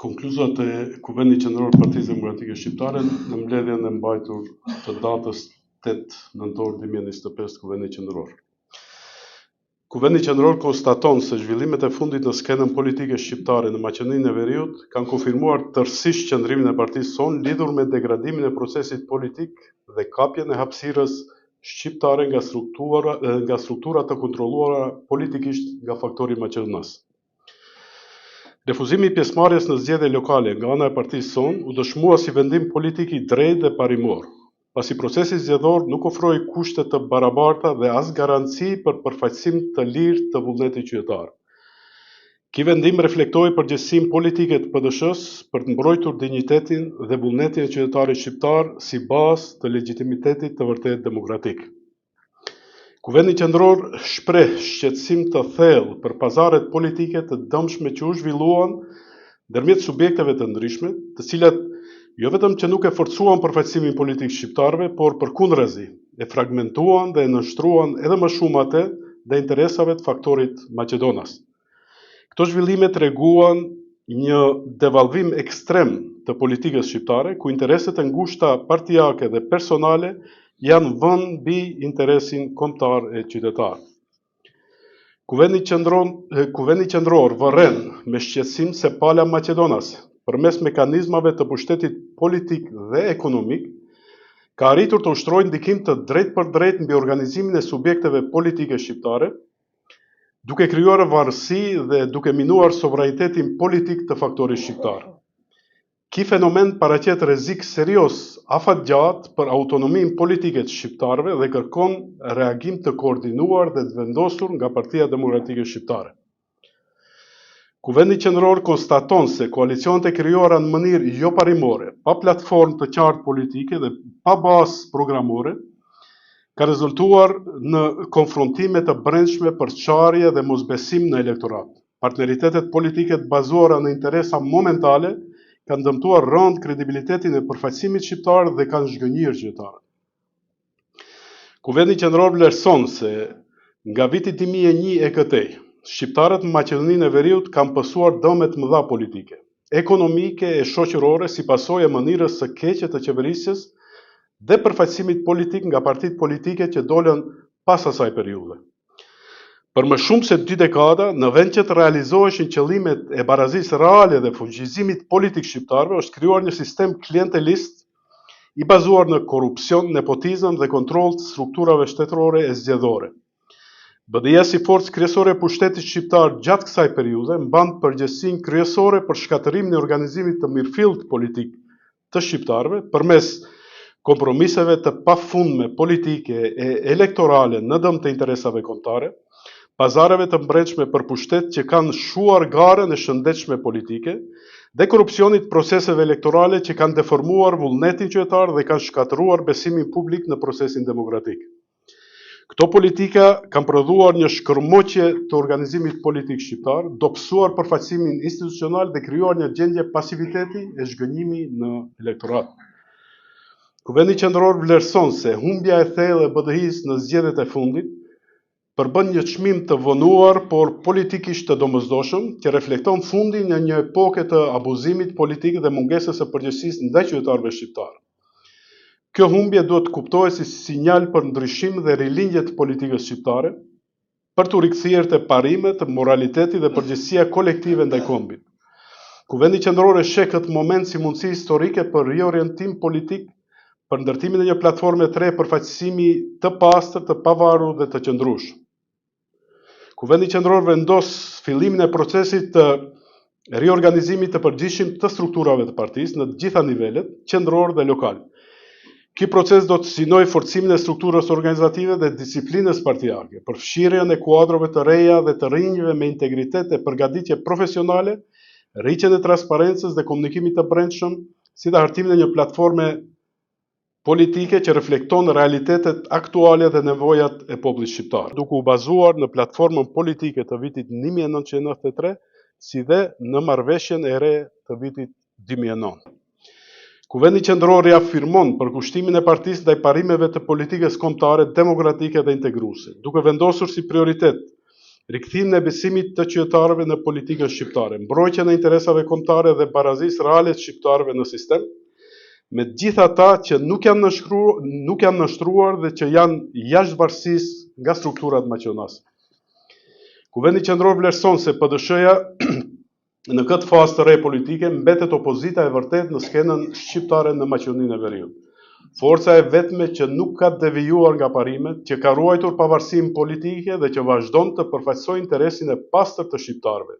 Konkluzat e Kuvendit Qendror të Partisë Demokratike Shqiptare në mbledhjen e mbajtur të datës 8 nëntor 2025 të Kuvendit Qendror. Kuvendi Qendror konstaton se zhvillimet e fundit në skenën politike shqiptare në Maqedoninë e Veriut kanë konfirmuar tërësisht qëndrimin e partisë sonë lidhur me degradimin e procesit politik dhe kapjen e hapësirës shqiptare nga struktura të kontrolluara politikisht nga faktori maqedonas. Refuzimi i pjesëmarrjes në zgjedhje lokale nga ana e partisë sonë u dëshmua si vendim politik i drejtë dhe parimor, pasi procesi zgjedhor nuk ofroi kushte të barabarta dhe as garanci për përfaqësim të lirë të vullnetit qytetar. Ky vendim reflektoi përgjegjësinë politike të PD-s për të mbrojtur dinjitetin dhe vullnetin e qytetarit shqiptar si bazë të legjitimitetit të vërtet demokratik. Kuvendi Qendror shpreh shqetësim të thellë për pazaret politike të dëmshme që u zhvilluan ndërmjet subjekteve të ndryshme, të cilat jo vetëm që nuk e forcuan përfaqësimin politik shqiptarëve, por përkundërzi e fragmentuan dhe e nënshtruan edhe më shumë atë dhe interesave të faktorit maqedonas. Këto zhvillime treguan një devalvim ekstrem të politikës shqiptare, ku intereset e ngushta partijake dhe personale janë vënë mbi interesin kombëtar e qytetar. Kuvendi Qendror vërren me shqetësim se pala maqedonas, përmes mekanizmave të pushtetit politik dhe ekonomik, ka arritur të ushtrojë ndikim të drejtë për drejtë mbi organizimin e subjekteve politike shqiptare, duke krijuar varësi dhe duke minuar sovranitetin politik të faktorit shqiptar. Ky fenomen paraqet rrezik serioz afatgjat për autonominë politike të shqiptarëve dhe kërkon reagim të koordinuar dhe të vendosur nga Partia Demokratike Shqiptare. Kuvendi Qendror konstaton se koalicionet e krijuara në mënyrë jo parimore, pa platformë të qartë politike dhe pa bazë programore, ka rezultuar në konfrontime të brendshme për çarje dhe mosbesim në elektorat. Partneritetet politike të bazuara në interesa momentale kanë dëmtuar rënd kredibilitetin e përfaqësimit shqiptar dhe kanë zhgënjur qytetarët. Kuvendi Qendror vlerëson se nga viti 2001 e këtej, shqiptarët në Maqedoninë e Veriut kanë pësuar dëme të mëdha politike, ekonomike e shoqërore si pasojë e mënyrës së keqe të qeverisjes dhe përfaqësimit politik nga partitë politike që dolën pas asaj periudhe. Për më shumë se 2 dekada, në vend që të realizoheshin qëllimet e barazisë reale dhe fuqizimit politik shqiptarëve, është krijuar një sistem klientelist i bazuar në korrupsion, nepotizëm dhe kontroll të strukturave shtetërore e zgjedhore. BDI-ja si forcë kryesore e pushtetit shqiptar gjatë kësaj periudhe mban përgjegjësinë kryesore për shkatërimin e organizimit të mirëfillt politik të shqiptarëve përmes kompromiseve të pafundme politike e elektorale në dëm të interesave kombëtare, pazareve të brendshme për pushtet që kanë shuar garën e shëndetshme politike dhe korrupsionit proceseve elektorale që kanë deformuar vullnetin qytetar dhe kanë shkatëruar besimin publik në procesin demokratik. Këto politika kanë prodhuar një shkërmoqje të organizimit politik shqiptar, dobësuar përfaqësimin institucional dhe krijuar një gjendje pasiviteti e zhgënjimi në elektorat. Kuvendi Qendror vlerëson se humbja e thellë e BDI-s në zgjedhjet e fundit përbën një çmim të vonuar, por politikisht të domosdoshëm, që reflekton fundin e një epoke të abuzimit politik dhe mungesës së përgjegjësisë ndaj qytetarëve shqiptar. Kjo humbje duhet të kuptohet si sinjal për ndryshim dhe rilindje të politikës shqiptare, për të rikthyer te parimet, moraliteti dhe përgjegjësia kolektive ndaj kombit. Kuvendi Qendror e sheh këtë moment si mundësi historike për riorientim politik, për ndërtimin e një platforme të re përfaqësimi të pastër, të pavarur dhe të qëndrueshëm. Kuvendi Qendror vendos fillimin e procesit të riorganizimit të përgjithshëm të strukturave të partisë në të gjitha nivelet, qendror dhe lokal. Ky proces do të synojë forcimin e strukturës organizative dhe disiplinës partijake, përfshirjen e kuadrove të reja dhe të rinjve me integritet e përgatitje profesionale, rritjen e transparencës dhe komunikimit të brendshëm, si dhe hartimin e një platforme politike që reflekton realitetet aktuale dhe nevojat e popullit shqiptar, duke u bazuar në platformën politike të vitit 1993, si dhe në marrëveshjen e re të vitit 2009. Kuvendi Qendror riafirmon përkushtimin e partisë ndaj parimeve të politikës kombëtare, demokratike dhe integruese, duke vendosur si prioritet Rikthimin e besimit të qytetarëve në politikën shqiptare, mbrojtjen e interesave kombëtare dhe barazisë reale të shqiptarëve në sistem, me të gjithë ata që nuk janë nështruar dhe që janë jashtë varësisë nga strukturat maqedonase. Kuvendi Qendror vlerëson se PDSH-ja në këtë fazë të re politike mbetet opozita e vërtet në skenën shqiptare në Maqedoninë e Veriut. Forca e vetme që nuk ka devijuar nga parimet, që ka ruajtur pavarësinë politike dhe që vazhdon të përfaqësojë interesin e pastër të shqiptarëve,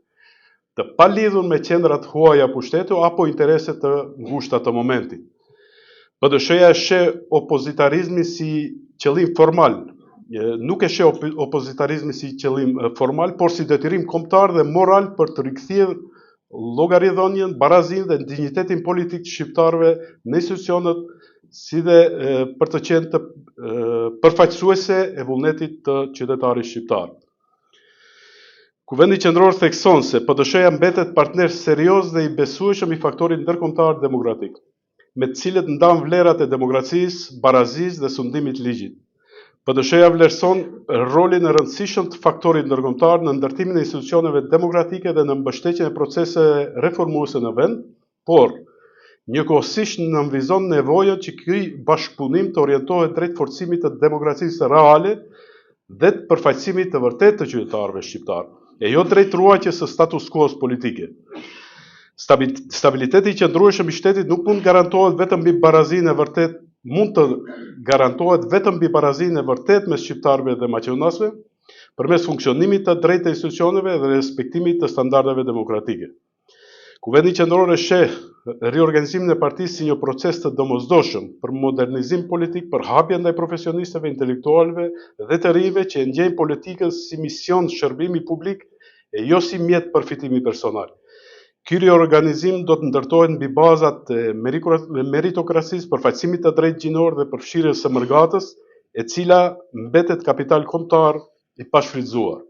të palidhur me qendrat huaja pushtetu apo interese të ngushta të momentit. PDSH-ja e sheh opozitarizmin si qëllim formal, nuk e sheh opozitarizmin si qëllim formal, por si detyrim kombëtar dhe moral për të rikthyer llogaridhënien, barazinë dhe dinjitetin politik të shqiptarëve në institucionet, si dhe për të qenë të përfaqësuese e vullnetit të qytetarit shqiptar. Kuvendi Qendror thekson se PDSH-ja mbetet partner serioz dhe i besueshëm i faktorit ndërkombëtar demokratik, me të cilët ndan vlerat e demokracisë, barazisë dhe sundimit të ligjit. PDSH-ja vlerëson rolin e rëndësishëm të faktorit ndërkombëtar në ndërtimin e institucioneve demokratike dhe në mbështetjen e proceseve reformuese në vend, por njëkohësisht nënvizon nevojën që ky bashkëpunim të orientohet drejt forcimit të demokracisë reale dhe të përfaqësimit të vërtet të qytetarëve shqiptar, e jo drejt ruajtjes së status quo-s politike. Stabiliteti i qëndrueshëm i shtetit nuk mund të garantohet vetëm mbi barazinë e vërtet mes shqiptarëve dhe maqedonasëve, përmes funksionimit të drejtë të institucioneve dhe respektimit të standardeve demokratike. Kuvendi Qendror e sheh riorganizimin e partisë si një proces të domosdoshëm për modernizim politik, për hapje ndaj profesionistëve, intelektualëve dhe të rinjve që e ndjejnë politikën si mision shërbimi publik e jo si mjet përfitimi personal. Ky riorganizim do të ndërtohet mbi bazat e meritokracisë, përfaqësimit të drejtë gjinor dhe përfshirjes së mërgatës, e cila mbetet kapital kombëtar i pashfrytzuar.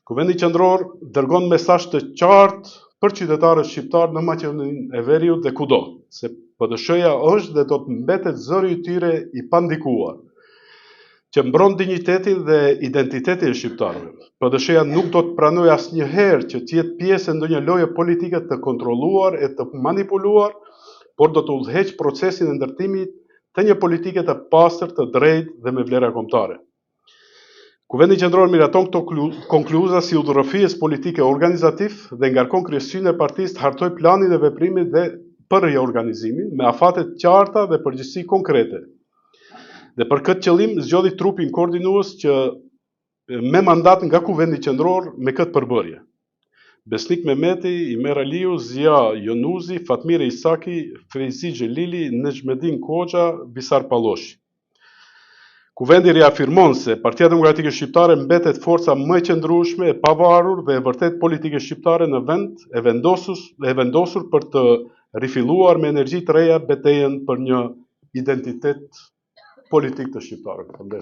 Kuvendi Qendror dërgon mesazh të qartë për qytetarët shqiptar në Maqedoninë e Veriut dhe kudo, se PDSH-ja është dhe do të mbetet zëri i tyre i pandikuar, që mbron dinjitetin dhe identitetin e shqiptarëve. PDSH-ja nuk do të pranojë asnjëherë që të jetë pjesë e ndonjë loje politike të kontrolluar e të manipuluar, por do të udhëheq procesin e ndërtimit të një politike të pastër, të drejtë dhe me vlera kombëtare. Kuvendi Qendror miraton këto konkluza si udhërrëfies politike organizativ dhe ngarkon kryesynë e partisë të hartojë planin e veprimit dhe për riorganizimin me afate të qarta dhe përgjegjësi konkrete. Dhe për këtë qëllim zgjodhi trupin koordinues që me mandat nga Kuvendi Qendror me këtë përbërje. Besnik Mehmeti, Imer Aliu, Zia Jonuzi, Fatmire Isaki, Feyzi Xhelili, Nexhmedin Koxha, Bisar Palloshi. Kuvendi riafirmon se Partia Demokratike Shqiptare mbetet forca më e qëndrueshme, e pavarur dhe e vërtet politike shqiptare në vend, e vendosur për të rifilluar me energji të reja betejën për një identitet politik të shqiptarëve.